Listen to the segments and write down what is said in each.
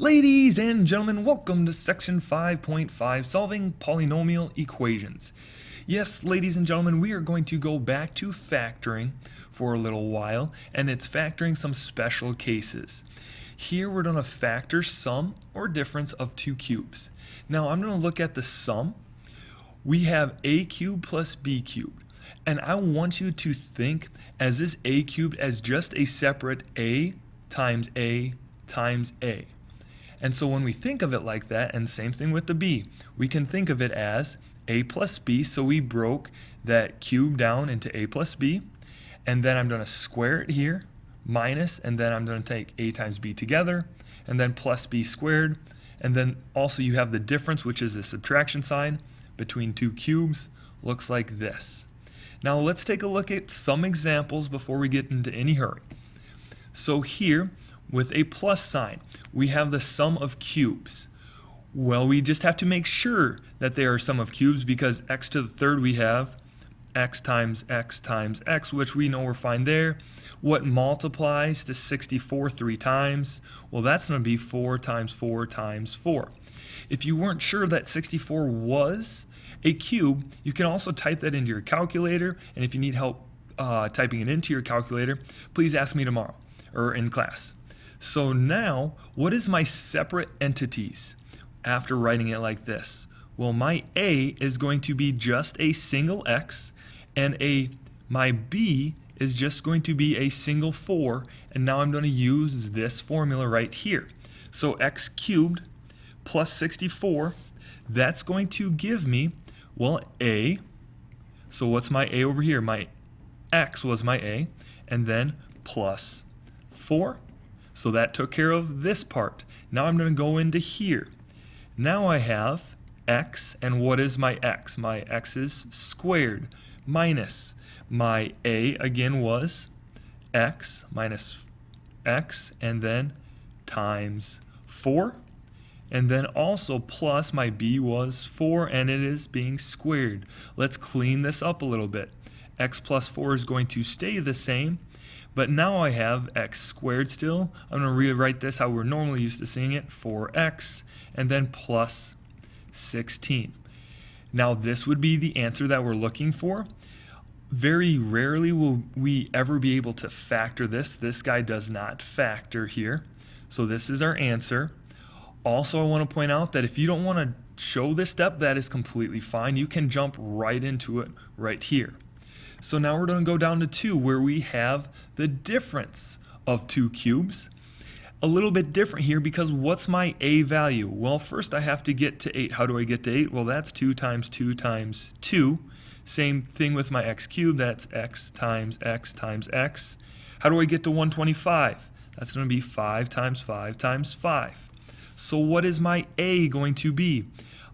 Ladies and gentlemen, welcome to section 5.5, solving polynomial equations. Yes, ladies and gentlemen, we are going to go back to factoring for a little while, and it's factoring some special cases. Here we're going to factor sum or difference of two cubes. Now I'm going to look at the sum. We have a cubed plus b cubed, and I want you to think as this a cubed as just a separate a times a times a. And so when we think of it like that, and same thing with the b, we can think of it as a plus b, so we broke that cube down into a plus b, and then I'm going to square it here, minus, and then I'm going to take a times b together, and then plus b squared, and then also you have the difference, which is the subtraction sign between two cubes, looks like this. Now let's take a look at some examples before we get into any hurry. So here, with a plus sign, we have the sum of cubes. Well, we just have to make sure that they are sum of cubes, because x to the third we have x times x times x, which we know we're fine there. What multiplies to 64 three times? Well, that's going to be 4 times 4 times 4. If you weren't sure that 64 was a cube, you can also type that into your calculator, and if you need help typing it into your calculator, please ask me tomorrow or in class. So now, what is my separate entities after writing it like this? Well, my a is going to be just a single x, and my b is just going to be a single 4, and now I'm going to use this formula right here. So x cubed plus 64, that's going to give me, well, a. So what's my a over here? My x was my a, and then plus 4. So that took care of this part. Now I'm going to go into here. Now I have x, and what is my x? My x is squared, minus my a again was x minus x, and then times 4. And then also plus my b was 4, and it is being squared. Let's clean this up a little bit. X plus 4 is going to stay the same. But now I have x squared still. I'm going to rewrite this how we're normally used to seeing it, 4x, and then plus 16. Now this would be the answer that we're looking for. Very rarely will we ever be able to factor this. This guy does not factor here. So this is our answer. Also, I want to point out that if you don't want to show this step, that is completely fine. You can jump right into it right here. So now we're going to go down to 2, where we have the difference of two cubes. A little bit different here, because what's my a value? Well, first I have to get to 8. How do I get to 8? Well, that's 2 times 2 times 2. Same thing with my x cubed. That's x times x times x. How do I get to 125? That's going to be 5 times 5 times 5. So what is my a going to be?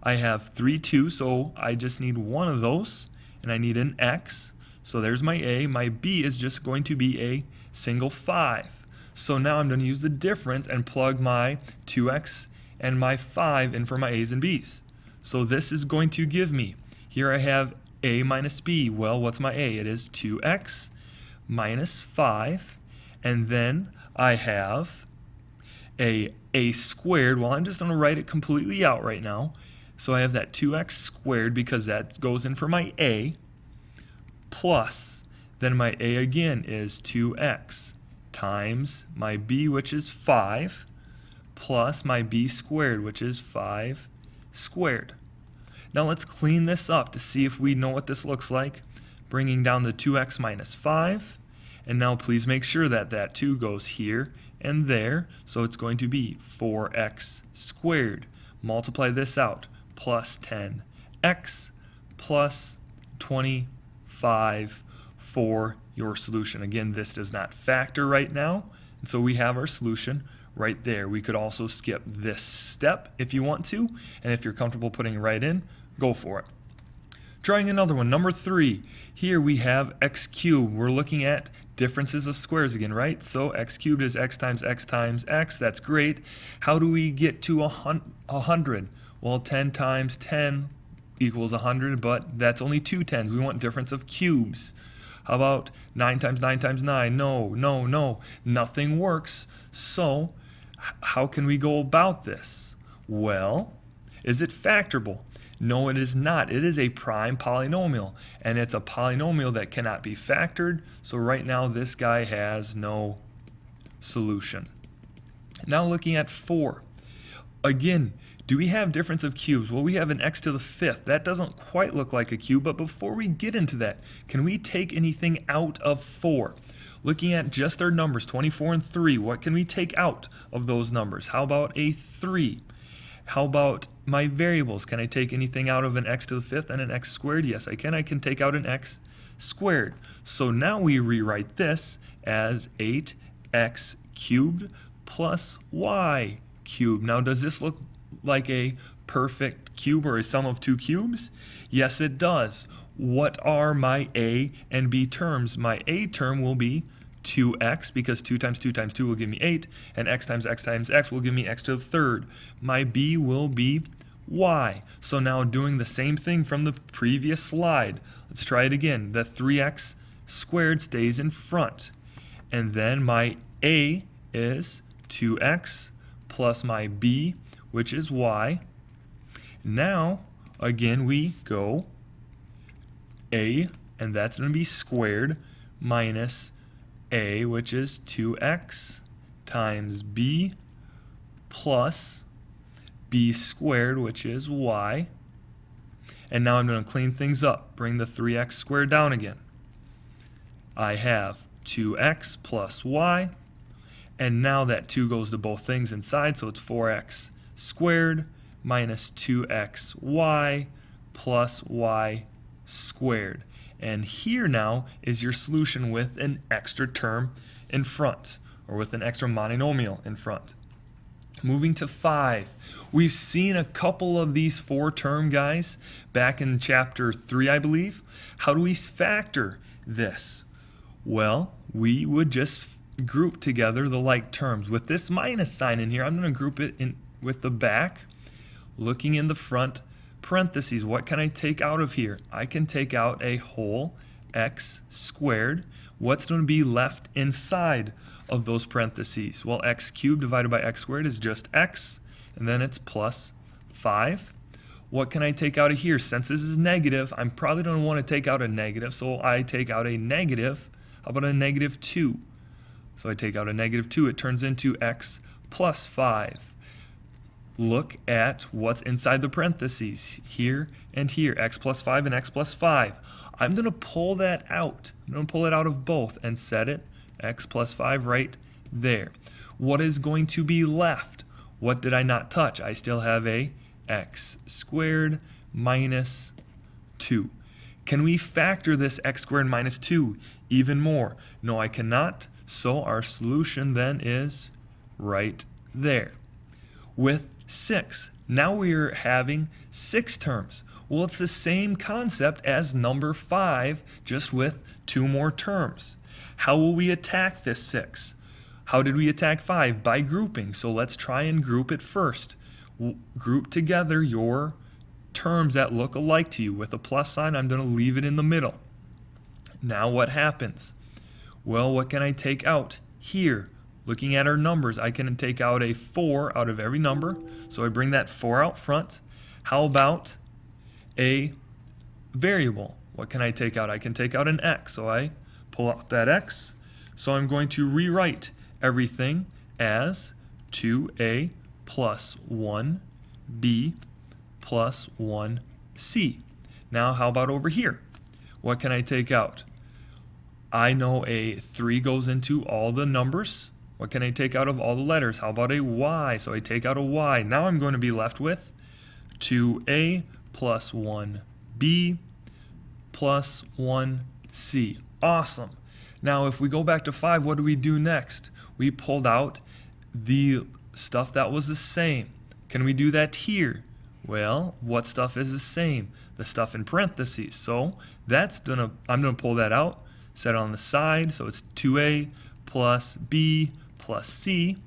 I have 3, 2, so I just need one of those, and I need an x. So there's my a. My b is just going to be a single 5. So now I'm going to use the difference and plug my 2x and my 5 in for my a's and b's. So this is going to give me, here I have a minus b. Well, what's my a? It is 2x minus 5. And then I have a squared. Well, I'm just going to write it completely out right now. So I have that 2x squared, because that goes in for my a, plus, then my a again is 2x times my b, which is 5, plus my b squared, which is 5 squared. Now let's clean this up to see if we know what this looks like. Bringing down the 2x minus 5, and now please make sure that that 2 goes here and there, so it's going to be 4x squared. Multiply this out, plus 10x plus 25 for your solution. Again, this does not factor right now, and so we have our solution right there. We could also skip this step if you want to, and if you're comfortable putting it right in, go for it. Trying another one, number 3. Here we have x cubed. We're looking at differences of squares again, right? So x cubed is x times x times x. That's great. How do we get to 100? Well, 10 times 10 equals 100, but that's only 2 tens. We want difference of cubes. How about 9 times 9 times 9? No, no, no. Nothing works. So How can we go about this? Well, is it factorable? No, it is not. It is a prime polynomial, and it's a polynomial that cannot be factored, so right now this guy has no solution. Now looking at 4. Again, do we have difference of cubes? Well, we have an x to the 5th. That doesn't quite look like a cube, but before we get into that, can we take anything out of 4? Looking at just our numbers, 24 and 3, what can we take out of those numbers? How about a 3? How about my variables? Can I take anything out of an x to the 5th and an x squared? Yes, I can. I can take out an x squared. So now we rewrite this as 8x cubed plus y cubed. Now, does this look like a perfect cube or a sum of two cubes? Yes, it does. What are my a and b terms? My a term will be 2x, because 2 times 2 times 2 will give me 8, and x times x times x will give me x to the 3rd. My b will be y. So now doing the same thing from the previous slide, let's try it again. The 3x squared stays in front, and then my a is 2x plus my b, which is y. Now, again, we go a, and that's going to be squared, minus a, which is 2x, times b, plus b squared, which is y. And now I'm going to clean things up. Bring the 3x squared down again. I have 2x plus y. And now that 2 goes to both things inside, so it's 4x squared minus 2xy plus y squared. And here now is your solution with an extra term in front, or with an extra monomial in front. Moving to 5. We've seen a couple of these 4-term guys back in chapter 3, I believe. How do we factor this? Well, we would just group together the like terms. With this minus sign in here, I'm going to group it in with the back, looking in the front parentheses. What can I take out of here? I can take out a whole x squared. What's going to be left inside of those parentheses? Well, x cubed divided by x squared is just x, and then it's plus 5. What can I take out of here? Since this is negative, I'm probably going to want to take out a negative, so I take out a negative. How about a negative 2? So I take out a negative 2. It turns into x plus 5. Look at what's inside the parentheses, here and here, x plus 5 and x plus 5. I'm going to pull that out. I'm going to pull it out of both and set it, x plus 5, right there. What is going to be left? What did I not touch? I still have a x squared minus 2. Can we factor this x squared minus 2 even more? No, I cannot. So our solution then is right there. With 6, now we are having 6 terms. Well, it's the same concept as number 5, just with 2 more terms. How will we attack this 6? How did we attack 5? By grouping. So let's try and group it first. Group together your terms that look alike to you. With a plus sign, I'm going to leave it in the middle. Now what happens? Well, what can I take out? Here, looking at our numbers, I can take out a 4 out of every number. So I bring that 4 out front. How about a variable? What can I take out? I can take out an x. So I pull out that x. So I'm going to rewrite everything as 2a plus 1b plus 1c. Now how about over here? What can I take out? I know a 3 goes into all the numbers. What can I take out of all the letters? How about a y? So I take out a y. Now I'm going to be left with 2a plus 1b plus 1c. Awesome. Now if we go back to 5, what do we do next? We pulled out the stuff that was the same. Can we do that here? Well, what stuff is the same? The stuff in parentheses. So I'm gonna pull that out, set it on the side, so it's 2a plus b plus c.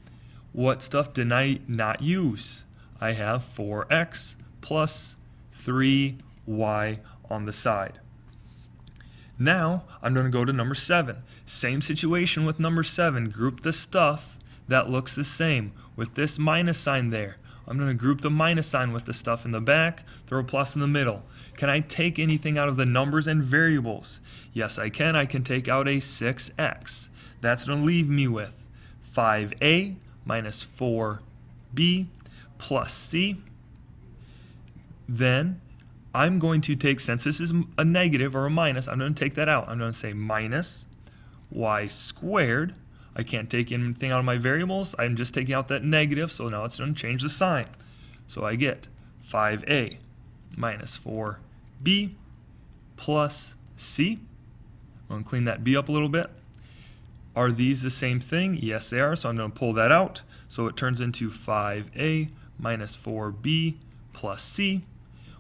What stuff did I not use? I have 4x plus 3y on the side. Now I'm going to go to number 7. Same situation with number 7. Group the stuff that looks the same. with this minus sign there. I'm going to group the minus sign with the stuff in the back, throw a plus in the middle. Can I take anything out of the numbers and variables? Yes, I can. I can take out a 6x. That's going to leave me with 5a minus 4b plus c. Then I'm going to take, since this is a negative or a minus, I'm going to take that out. I'm going to say minus y squared. I can't take anything out of my variables. I'm just taking out that negative, so now it's going to change the sign. So I get 5a minus 4b plus c. I'm going to clean that b up a little bit. Are these the same thing? Yes, they are, so I'm going to pull that out. So it turns into 5a minus 4b plus c.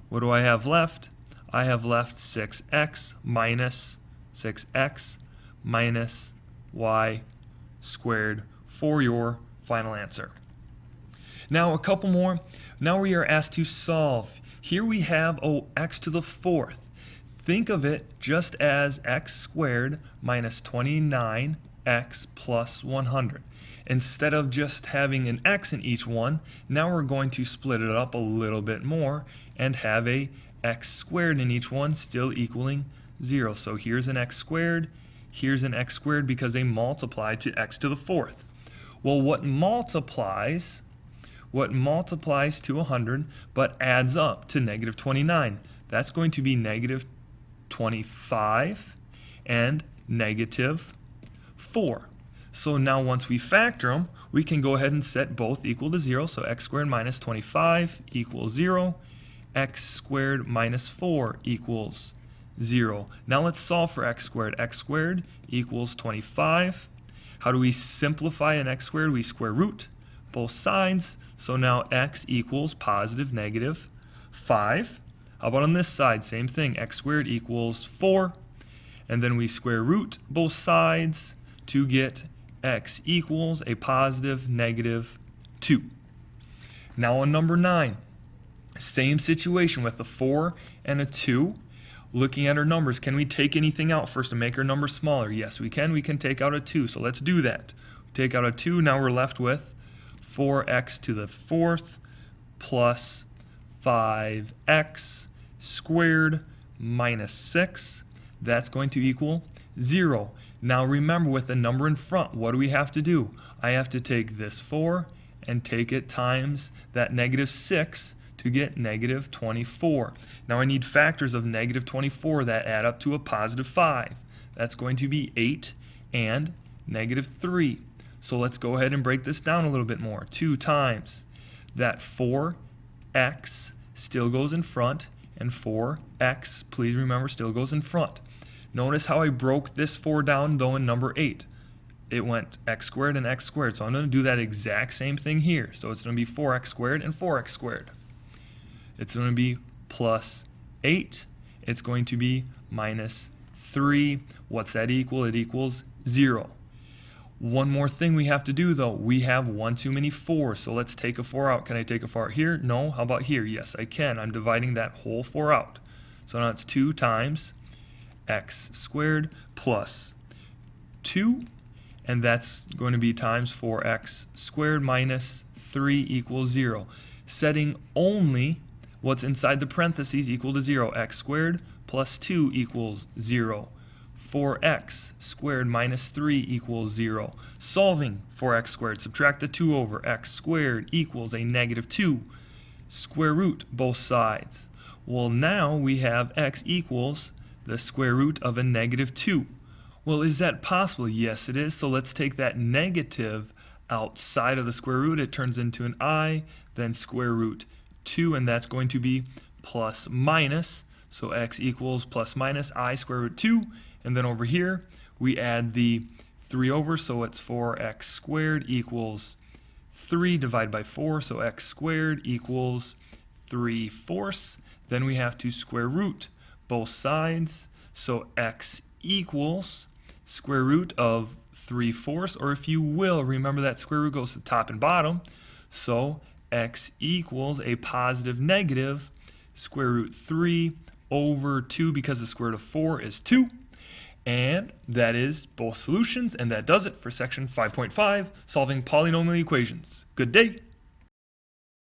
What do I have left? I have left 6x minus y squared for your final answer. Now a couple more. Now we are asked to solve. Here we have x to the fourth. Think of it just as x squared minus 29x plus 100. Instead of just having an x in each one, now we're going to split it up a little bit more and have a x squared in each one, still equaling 0. So here's an x squared, here's an x squared because they multiply to x to the fourth. Well, what multiplies to 100 but adds up to negative 29? That's going to be negative 25 and negative 4. So now once we factor them, we can go ahead and set both equal to 0. So x squared minus 25 equals 0. X squared minus 4 equals 0. Now let's solve for x squared. X squared equals 25. How do we simplify an x squared? We square root both sides. So now x equals positive negative 5. How about on this side? Same thing. X squared equals 4. And then we square root both sides to get x equals a positive negative 2. Now on number 9, same situation with a 4 and a 2. Looking at our numbers, can we take anything out first to make our number smaller? Yes, we can. We can take out a 2, so let's do that. Take out a 2, now we're left with 4x to the fourth plus 5x squared minus 6. That's going to equal 0. Now remember, with the number in front, what do we have to do? I have to take this 4 and take it times that negative 6 to get negative 24. Now I need factors of negative 24 that add up to a positive 5. That's going to be 8 and negative 3. So let's go ahead and break this down a little bit more. 2 times that 4x still goes in front, and 4x, please remember, still goes in front. Notice how I broke this 4 down, though, in number 8. It went x squared and x squared. So I'm going to do that exact same thing here. So it's going to be 4x squared and 4x squared. It's going to be plus 8. It's going to be minus 3. What's that equal? It equals 0. One more thing we have to do, though. We have one too many 4s, so let's take a 4 out. Can I take a 4 out here? No. How about here? Yes, I can. I'm dividing that whole 4 out. So now it's 2 times x squared plus 2, and that's going to be times 4x squared minus 3 equals 0. Setting only what's inside the parentheses equal to 0. X squared plus 2 equals 0. 4x squared minus 3 equals 0. Solving for x squared, subtract the 2 over. X squared equals a negative 2. Square root both sides. Well, now we have x equals the square root of a negative 2. Well, is that possible? Yes, it is. So let's take that negative outside of the square root. It turns into an I, then square root 2, and that's going to be plus minus. So x equals plus minus I square root 2. And then over here, we add the 3 over, so it's 4x squared equals 3 divided by 4, so x squared equals 3/4. Then we have to square root both sides, so x equals square root of 3/4, or if you will, remember that square root goes to top and bottom, so x equals a positive negative square root 3 over 2, because the square root of 4 is 2. And that is both solutions, and that does it for section 5.5, solving polynomial equations. Good day!